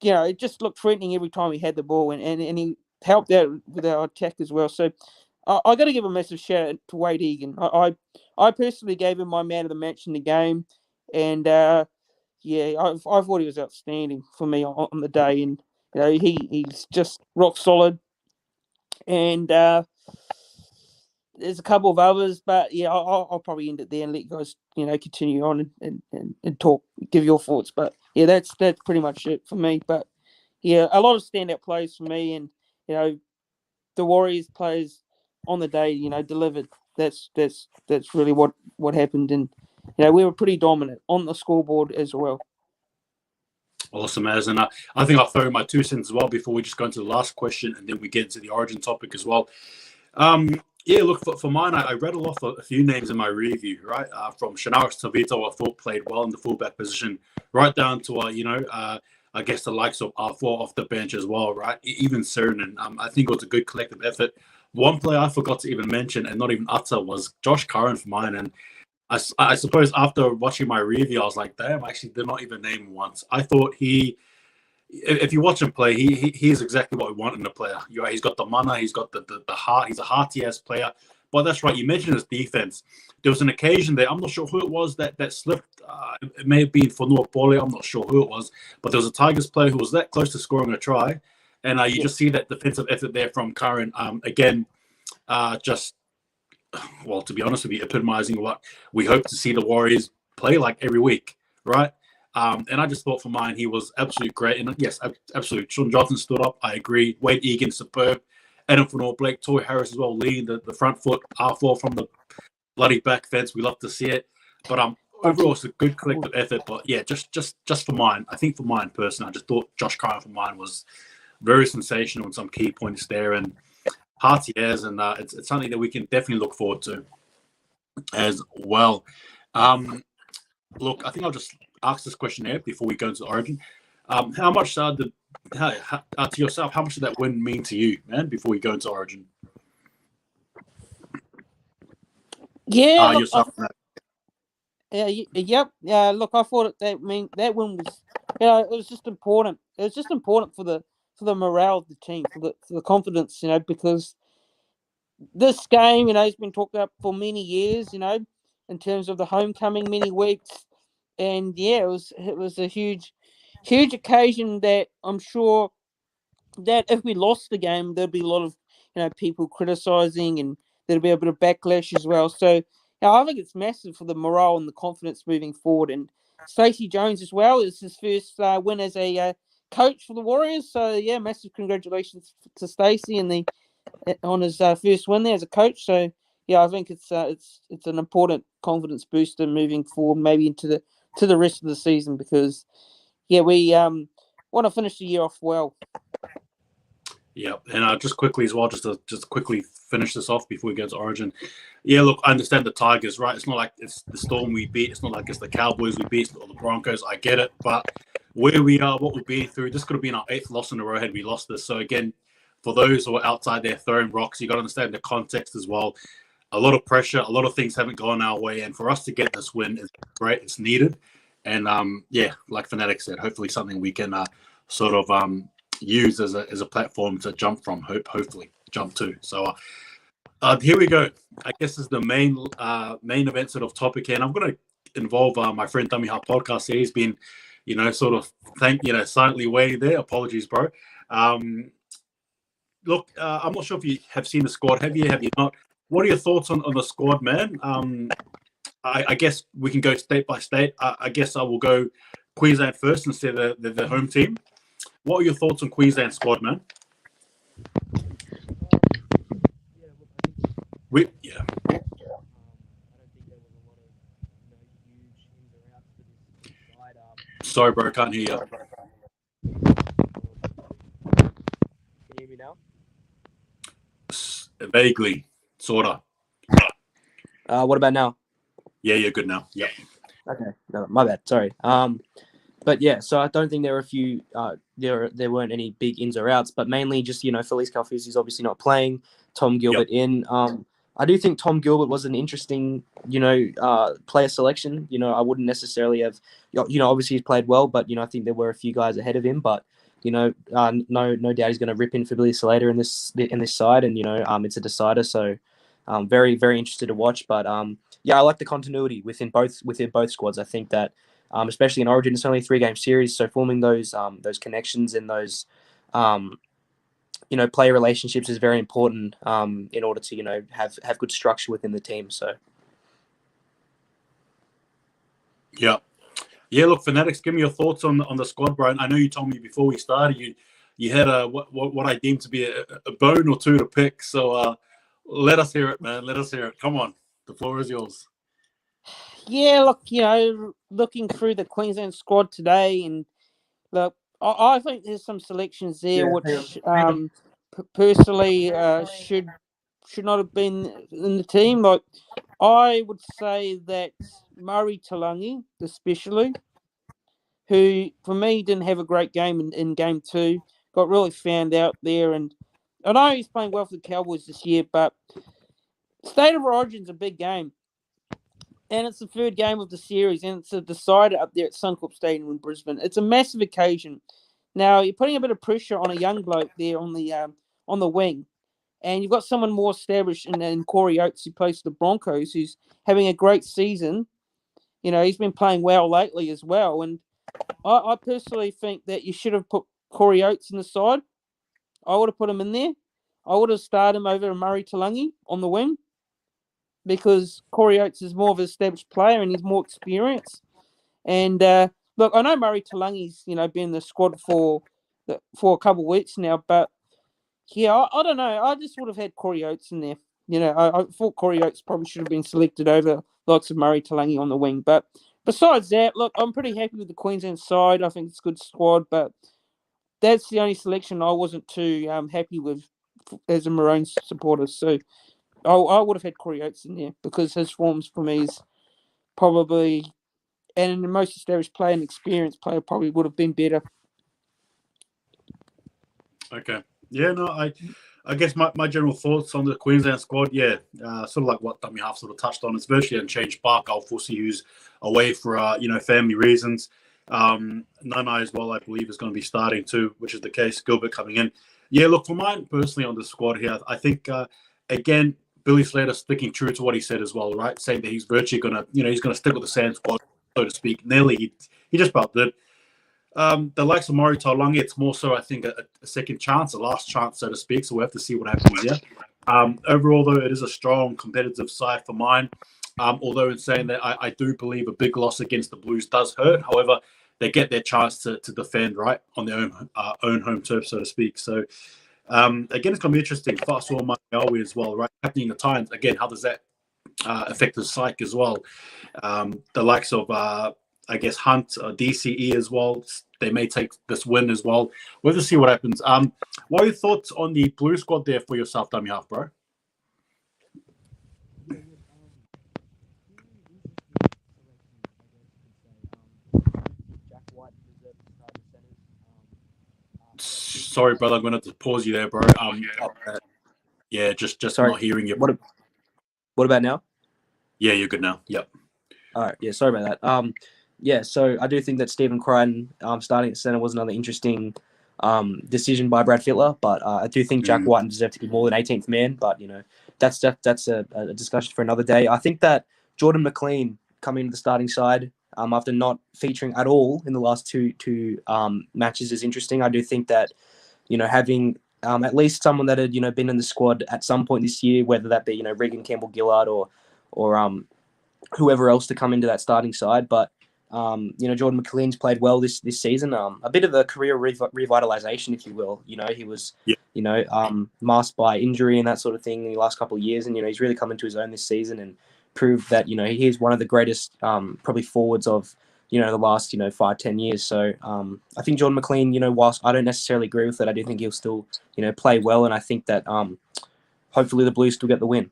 it just looked threatening every time he had the ball, and he helped out with our attack as well. So I got to give a massive shout out to Wade Egan. I personally gave him my man of the match in the game, and I thought he was outstanding for me on the day, and he's just rock solid. And there's a couple of others, but yeah, I'll probably end it there and let you guys, continue on and talk, give your thoughts. But yeah, that's pretty much it for me. But yeah, a lot of standout plays for me, and the Warriors players on the day, delivered. That's really what happened, and we were pretty dominant on the scoreboard as well. Awesome, as and I think I'll throw in my 2 cents as well before we just go into the last question, and then we get into the origin topic as well. Yeah, look, for mine, I rattled off a few names in my review, right? From Shanaris Tavito, I thought played well in the fullback position, right down to, I guess the likes of R4 off the bench as well, right? Even Cernan, I think it was a good collective effort. One player I forgot to even mention and not even utter was Josh Curran for mine. And I suppose after watching my review, I was like, damn, I actually did not even name him once. I thought if you watch him play, he is exactly what we want in a player. He's got the mana, he's got the heart, he's a hearty-ass player. But that's right, you mentioned his defense. There was an occasion there, I'm not sure who it was that slipped. It may have been for Noah Paulie, I'm not sure who it was. But there was a Tigers player who was that close to scoring a try. And you just see that defensive effort there from Curran. Again, to be honest with you, epitomizing what we hope to see the Warriors play like every week, right? And I just thought for mine, he was absolutely great. And yes, absolutely. Sean Johnson stood up. I agree. Wade Egan, superb. Adam Fanor Blake, Toy Harris as well, leading the front foot, R4 from the bloody back fence. We love to see it. But overall, it's a good collective effort. But yeah, just for mine, I think for mine personally, I just thought Josh Curran for mine was very sensational in some key points there. And hearty as, and it's something that we can definitely look forward to as well. Look, I think I'll just ask this question there before we go into the origin. How much to yourself, how much did that win mean to you, man, before we go into origin? Yeah, yourself. Yep. Look, I thought that win was, it was just important. It was just important for the morale of the team, for the confidence, because this game, has been talked about for many years, in terms of the homecoming, many weeks, and yeah, it was a huge occasion that I'm sure that if we lost the game, there'd be a lot of people criticizing, and there'd be a bit of backlash as well. So I think it's massive for the morale and the confidence moving forward. And Stacey Jones as well is his first win as a coach for the Warriors. So yeah, massive congratulations to Stacey and on his first win there as a coach. So yeah, I think it's an important confidence booster moving forward, maybe into the rest of the season, because yeah, we want to finish the year off well. Yeah, and just quickly as well, just to quickly finish this off before we go to Origin. Yeah, look, I understand the Tigers, right? It's not like it's the Storm we beat. It's not like it's the Cowboys we beat, or the Broncos. I get it, but where we are, what we've been through, this could have been our 8th loss in a row had we lost this. So again, for those who are outside there throwing rocks, you got to understand the context as well. A lot of pressure, a lot of things haven't gone our way, and for us to get this win is great. It's needed, and yeah, like Fanatic said, hopefully something we can sort of use as a platform to jump from, hopefully jump to. So here we go. I guess is the main event sort of topic here, and I'm going to involve my friend Dummy Hut Podcast here. He's been, sort of silently waiting there. Apologies, bro. Look, I'm not sure if you have seen the squad. Have you not? What are your thoughts on the squad, man? I guess we can go state by state. I guess I will go Queensland first instead of the home team. What are your thoughts on Queensland squad, man? Yeah. Sorry, bro, can't hear you. Can you hear me now? Vaguely, sorta. What about now? Yeah, you're good now. Yep. Okay, no, my bad. Sorry. But yeah, so I don't think there were a few. There weren't any big ins or outs, but mainly just Felice Calfus is obviously not playing. Tom Gilbert in. I do think Tom Gilbert was an interesting, player selection. I wouldn't necessarily have, obviously he's played well, but I think there were a few guys ahead of him. But no doubt he's going to rip in for Billy Slater in this side, and it's a decider. So, very very interested to watch. But yeah, I like the continuity within both squads. I think that. Especially in Origin, it's only a 3-game series, so forming those connections and those player relationships is very important in order to have good structure within the team. So yeah. Look, Fanatics, give me your thoughts on the squad, bro. I know you told me before we started you had what I deem to be a bone or two to pick. So let us hear it, man. Let us hear it. Come on, the floor is yours. Yeah, look, looking through the Queensland squad today, and look, I think there's some selections there which personally should not have been in the team. Like, I would say that Murray Talangi, especially, who for me didn't have a great game in game 2, got really found out there, and I know he's playing well for the Cowboys this year, but State of Origin's a big game. And it's the 3rd game of the series, and it's a decider up there at Suncorp Stadium in Brisbane. It's a massive occasion. Now, you're putting a bit of pressure on a young bloke there on the wing, and you've got someone more established in Corey Oates, who plays for the Broncos, who's having a great season. He's been playing well lately as well, and I personally think that you should have put Corey Oates in the side. I would have put him in there. I would have started him over Murray Talangi on the wing, because Corey Oates is more of an established player and he's more experienced. And look, I know Murray Talangi's been in the squad for a couple of weeks now, but yeah, I don't know. I just would have had Corey Oates in there. I thought Corey Oates probably should have been selected over lots of Murray Talangi on the wing. But besides that, look, I'm pretty happy with the Queensland side. I think it's a good squad, but that's the only selection I wasn't too happy with as a Maroons supporter. So I would have had Corey Oates in there, because his forms for me is probably, and the most established player and experienced player probably would have been better. Okay. Yeah, no, I guess my general thoughts on the Queensland squad, sort of like what Dummy Half sort of touched on. It's virtually unchanged. Bark Alfusi, who's away for family reasons. Nanai as well, I believe, is going to be starting too, which is the case. Gilbert coming in. Yeah, look, for mine personally on the squad here, I think again, Billy Slater sticking true to what he said as well, right? Saying that he's virtually going to, he's going to stick with the sand squad, so to speak. Nearly, he just about did. The likes of Murray Talangi, it's more so, I think, a second chance, a last chance, so to speak. So we'll have to see what happens here. Overall, though, it is a strong competitive side for mine. Although in saying that, I do believe a big loss against the Blues does hurt. However, they get their chance to defend, right, on their own home turf, so to speak. So, again, it's going to be interesting. Fast forward Maui as well, right? Captaining the Titans, again, how does that affect the psyche as well? The likes of, I guess, Hunt, DCE as well, they may take this win as well. We'll just see what happens. What are your thoughts on the Blue squad there for yourself, Dummy Half, bro? Sorry, brother, I'm going to have to pause you there, bro. Yeah, just sorry. Not hearing you. What about now? Yeah, you're good now. Yep. All right. Yeah, sorry about that. Yeah, so I do think that Stephen Crichton starting at centre was another interesting decision by Brad Fittler, but I do think Jack Whiten deserved to be more than 18th man, but, that's a discussion for another day. I think that Jordan McLean coming into the starting side after not featuring at all in the last two matches is interesting. I do think that, having at least someone that had, been in the squad at some point this year, whether that be, Regan Campbell-Gillard or whoever else to come into that starting side. But, Jordan McLean's played well this season. A bit of a career revitalization, if you will. He was, masked by injury and that sort of thing in the last couple of years. And, he's really come into his own this season and proved that, he is one of the greatest probably forwards of the last 5-10 years. So I think Jordan McLean, whilst I don't necessarily agree with it, I do think he'll still play well, and I think that hopefully the Blues still get the win.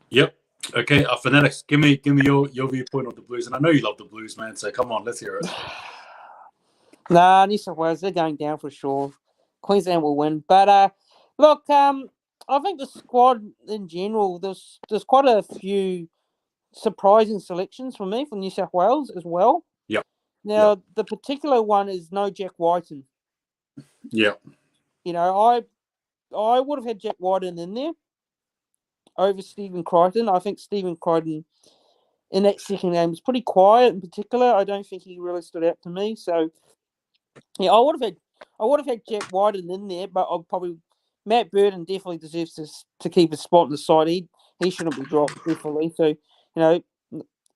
Yep. Okay, Fanatics, give me your viewpoint of the Blues, and I know you love the Blues, man. So come on, let's hear it. Nah, New South Wales, they're going down for sure. Queensland will win. But look, I think the squad in general, there's quite a few surprising selections for me from New South Wales as well. Yep. Now, the particular one is no Jack Whiten. Yep. I would have had Jack Whiten in there over Stephen Crichton. I think Stephen Crichton in that second game was pretty quiet in particular. I don't think he really stood out to me. So yeah, I would have had Jack Whiten in there, but I'll probably Matt Burton definitely deserves to keep a spot in the side. He shouldn't be dropped, definitely. So,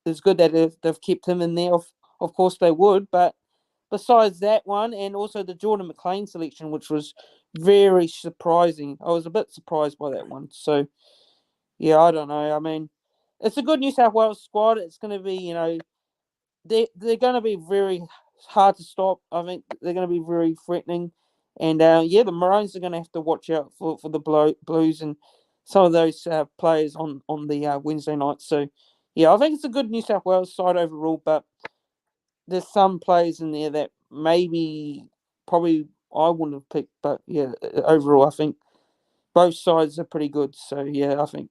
it's good that they've kept him in there. Of course they would, but besides that one, and also the Jordan McLean selection, which was very surprising. I was a bit surprised by that one. So, yeah, I don't know. I mean, it's a good New South Wales squad. It's going to be, they're going to be very hard to stop. I think they're going to be very threatening. And, the Maroons are going to have to watch out for the Blues and some of those players on the Wednesday night. So, yeah, I think it's a good New South Wales side overall, but there's some players in there that maybe probably I wouldn't have picked. But, yeah, overall, I think both sides are pretty good. So, yeah, I think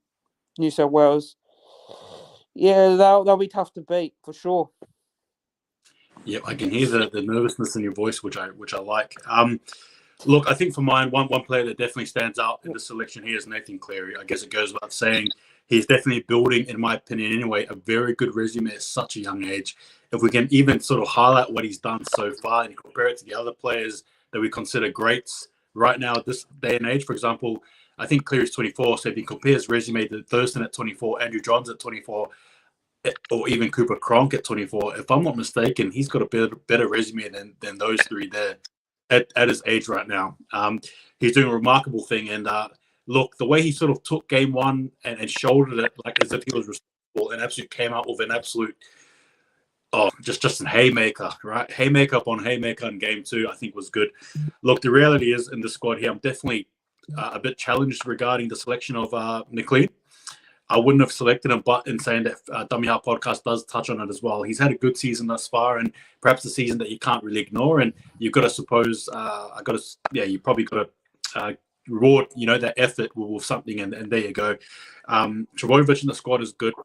New South Wales, yeah, they'll be tough to beat for sure. Yeah, I can hear the nervousness in your voice, which I like. Look, I think for mine, one player that definitely stands out in the selection here is Nathan Cleary. I guess it goes without saying he's definitely building, in my opinion anyway, a very good resume at such a young age. If we can even sort of highlight what he's done so far and compare it to the other players that we consider greats right now at this day and age, for example, I think Cleary's 24, so if he compares resume to Thurston at 24, Andrew Johns at 24, or even Cooper Cronk at 24, if I'm not mistaken, he's got a better resume than those three there at his age right now. He's doing a remarkable thing. And look, the way he sort of took game one and shouldered it like as if he was responsible and absolutely came out with an absolute, just a haymaker, right? Haymaker upon haymaker in game two, I think was good. Look, the reality is in the squad here, I'm definitely a bit challenged regarding the selection of McLean. I wouldn't have selected him, but in saying that, Dummy Heart Podcast does touch on it as well. He's had a good season thus far, and perhaps a season that you can't really ignore. And you've got to suppose, you probably got to reward, that effort with something, and there you go. Trbojevic in the squad is good.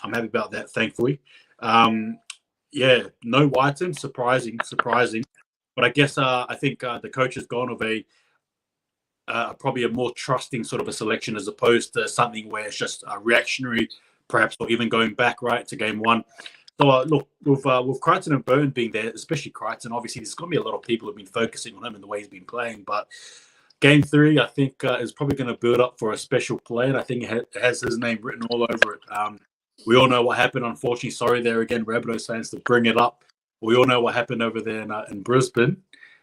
I'm happy about that, thankfully. No Whiten, surprising. But I guess I think the coach has gone with probably a more trusting sort of a selection as opposed to something where it's just reactionary, perhaps, or even going back right to game one. So look, with Crichton and Byrne being there, especially Crichton, obviously there's going to be a lot of people who've been focusing on him and the way he's been playing. But game three, I think, is probably going to build up for a special play, and I think it has his name written all over it. We all know what happened, unfortunately. Sorry there again, Rabbitohs fans, to bring it up. We all know what happened over there in Brisbane.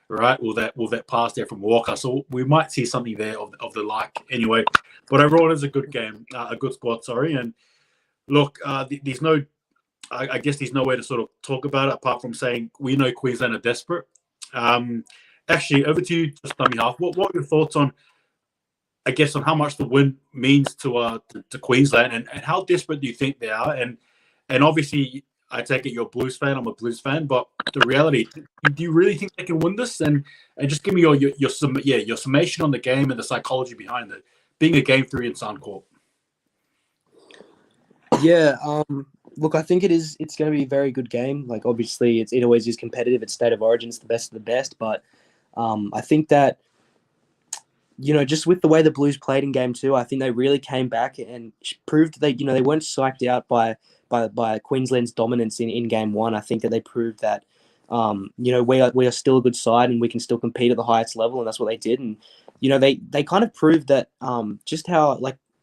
Right, will that pass there from Walker? So we might see something there of the like anyway. But overall, it's a good game, a good squad. Sorry, and look, there's no, I guess there's no way to sort of talk about it apart from saying we know Queensland are desperate. Actually, over to you, just Dummy Half. What are your thoughts on, I guess, on how much the win means to Queensland and how desperate do you think they are? And obviously, I take it you're a Blues fan. I'm a Blues fan, but the reality, do you really think they can win this? And just give me your summation on the game and the psychology behind it, being a game three in Suncorp. Yeah, look, I think it's going to be a very good game. Like, obviously, it always is competitive. It's State of Origin. It's the best of the best. But I think that, just with the way the Blues played in game two, I think they really came back and proved that, they weren't psyched out by Queensland's dominance in game one. I think that they proved that, we are still a good side and we can still compete at the highest level, and that's what they did. And, they kind of proved that just how,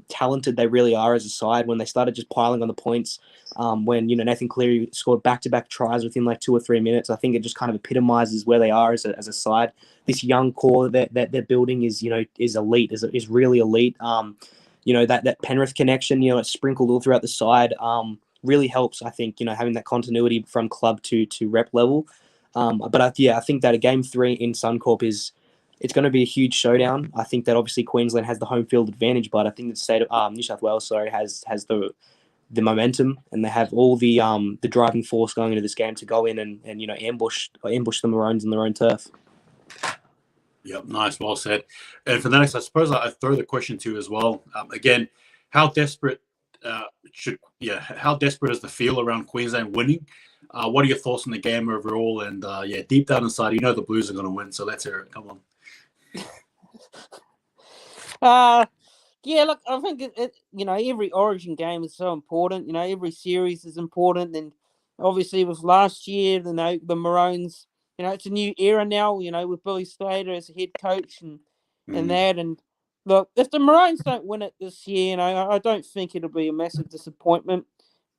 talented they really are as a side when they started just piling on the points. When, Nathan Cleary scored back-to-back tries within 2 or 3 minutes. I think it just kind of epitomizes where they are as a side. This young core that they're building is elite, is really elite. That Penrith connection, it's sprinkled all throughout the side. really helps. I think having that continuity from club to rep level. But I think that a game 3 in Suncorp it's going to be a huge showdown. I think that obviously Queensland has the home field advantage, but I think the state of New South Wales, has the momentum, and they have all the driving force going into this game to go in and ambush the Maroons on their own turf. Yep, nice, well said. And for the next, I suppose I throw the question to you as well. Again, how desperate how desperate is the feel around Queensland winning? What are your thoughts on the game overall? And deep down inside, the Blues are going to win. So let's hear it. Come on. Yeah, look, I think every Origin game is so important. Every series is important, and obviously with last year, the Maroons, it's a new era now. With Billy Slater as a head coach and that. And look, if the Maroons don't win it this year, I don't think it'll be a massive disappointment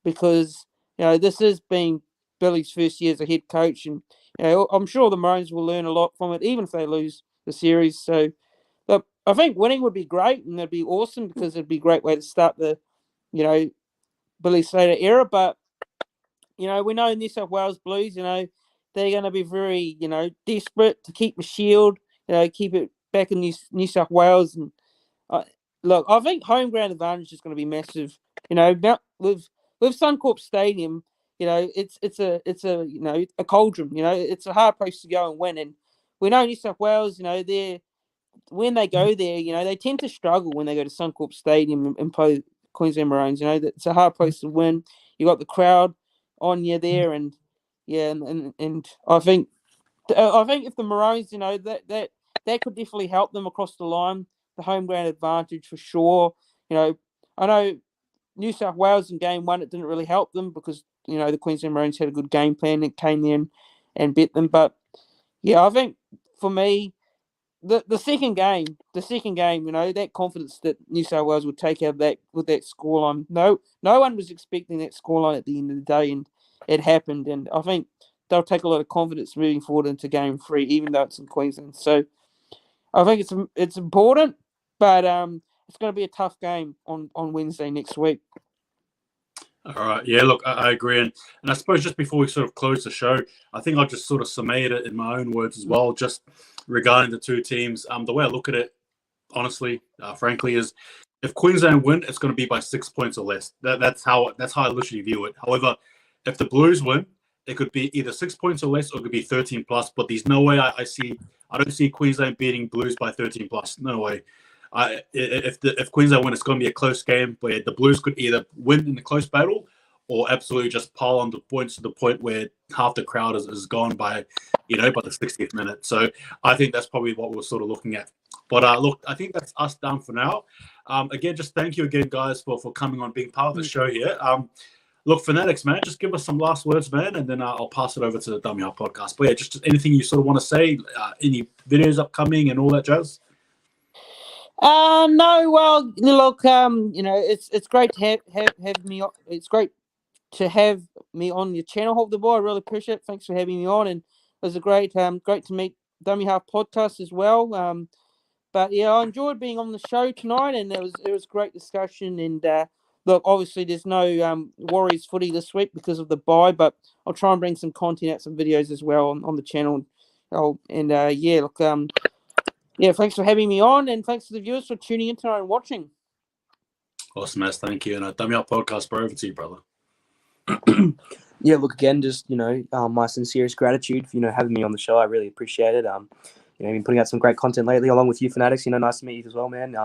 because this has been Billy's first year as a head coach, and I'm sure the Maroons will learn a lot from it, even if they lose the series. So. Look, I think winning would be great and it'd be awesome because it'd be a great way to start the, Billy Slater era. But, we know New South Wales Blues, they're going to be very, desperate to keep the shield, keep it back in New South Wales. And look, I think home ground advantage is going to be massive. With Suncorp Stadium, it's a cauldron. It's a hard place to go and win. And we know New South Wales, when they go there, they tend to struggle when they go to Suncorp Stadium and play Queensland Maroons. It's a hard place to win. You got the crowd on you there, and I think if the Maroons, that could definitely help them across the line. The home ground advantage for sure. I know New South Wales in game 1 it didn't really help them because the Queensland Maroons had a good game plan and came in and beat them. But I think for me. The second game, that confidence that New South Wales would take out of that with that scoreline. No one was expecting that scoreline at the end of the day, and it happened. And I think they'll take a lot of confidence moving forward into game 3, even though it's in Queensland. So I think it's important, but it's going to be a tough game on Wednesday next week. All right. Yeah, look, I agree. And I suppose just before we sort of close the show, I think I'll just sort of summate it in my own words as well, just regarding the two teams. The way I look at it, honestly, frankly, is if Queensland win, it's going to be by 6 points or less. That's how I literally view it. However, if the Blues win, it could be either 6 points or less, or it could be 13 plus. But there's no way I don't see Queensland beating Blues by 13 plus. No way. If Queensland win, it's going to be a close game where the Blues could either win in the close battle or absolutely just pile on the points to the point where half the crowd is gone by the 60th minute. So I think that's probably what we're sort of looking at. But look, I think that's us done for now. Again, just thank you again, guys, for coming on, being part of the show here. Look, Fanatics, man, just give us some last words, man, and then I'll pass it over to the Dummy Hub podcast. But yeah, just anything you sort of want to say, any videos upcoming and all that jazz? No, well, look, it's great to have me. It's great to have me on your channel, Hold the Ball. I really appreciate it. Thanks for having me on, and it was a great to meet Dummy Half podcast as well. But yeah, I enjoyed being on the show tonight, and it was great discussion. And look, obviously there's no Warriors footy this week because of the bye, but I'll try and bring some content out, some videos as well on the channel. Thanks for having me on, and thanks to the viewers for tuning in tonight and watching. Awesome, man. Thank you. And Dummy Up Podcast, bro, over to you, brother. Yeah, look, again, just, my sincerest gratitude for, having me on the show. I really appreciate it. You've been putting out some great content lately, along with you, Fanatics. Nice to meet you as well, man.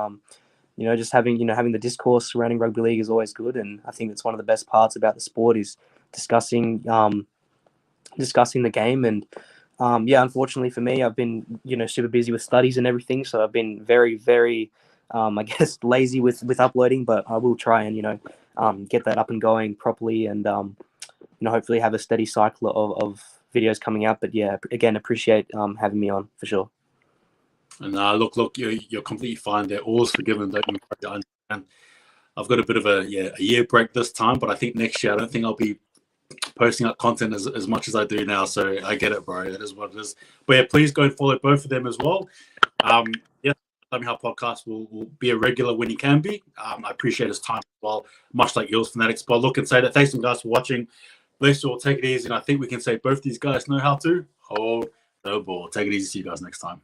Just having the discourse surrounding rugby league is always good. And I think it's one of the best parts about the sport is discussing the game. And unfortunately for me, I've been, super busy with studies and everything. So I've been very, very, lazy with uploading, but I will try and, get that up and going properly and, hopefully have a steady cycle of videos coming out. But yeah, again, appreciate having me on for sure. And look, you're completely fine there. All's forgiven. Don't you understand? I've got a bit of a year break this time, but I think next year I don't think I'll be posting up content as much as I do now. So I get it, bro. It is what it is. But yeah, please go and follow both of them as well. Loving How podcast will be a regular when he can be. I appreciate his time as well, much like yours, Fanatics. But look and say that thanks, guys, for watching. Bless you all. Take it easy. And I think we can say both these guys know how to hold the ball. Take it easy. See you guys next time.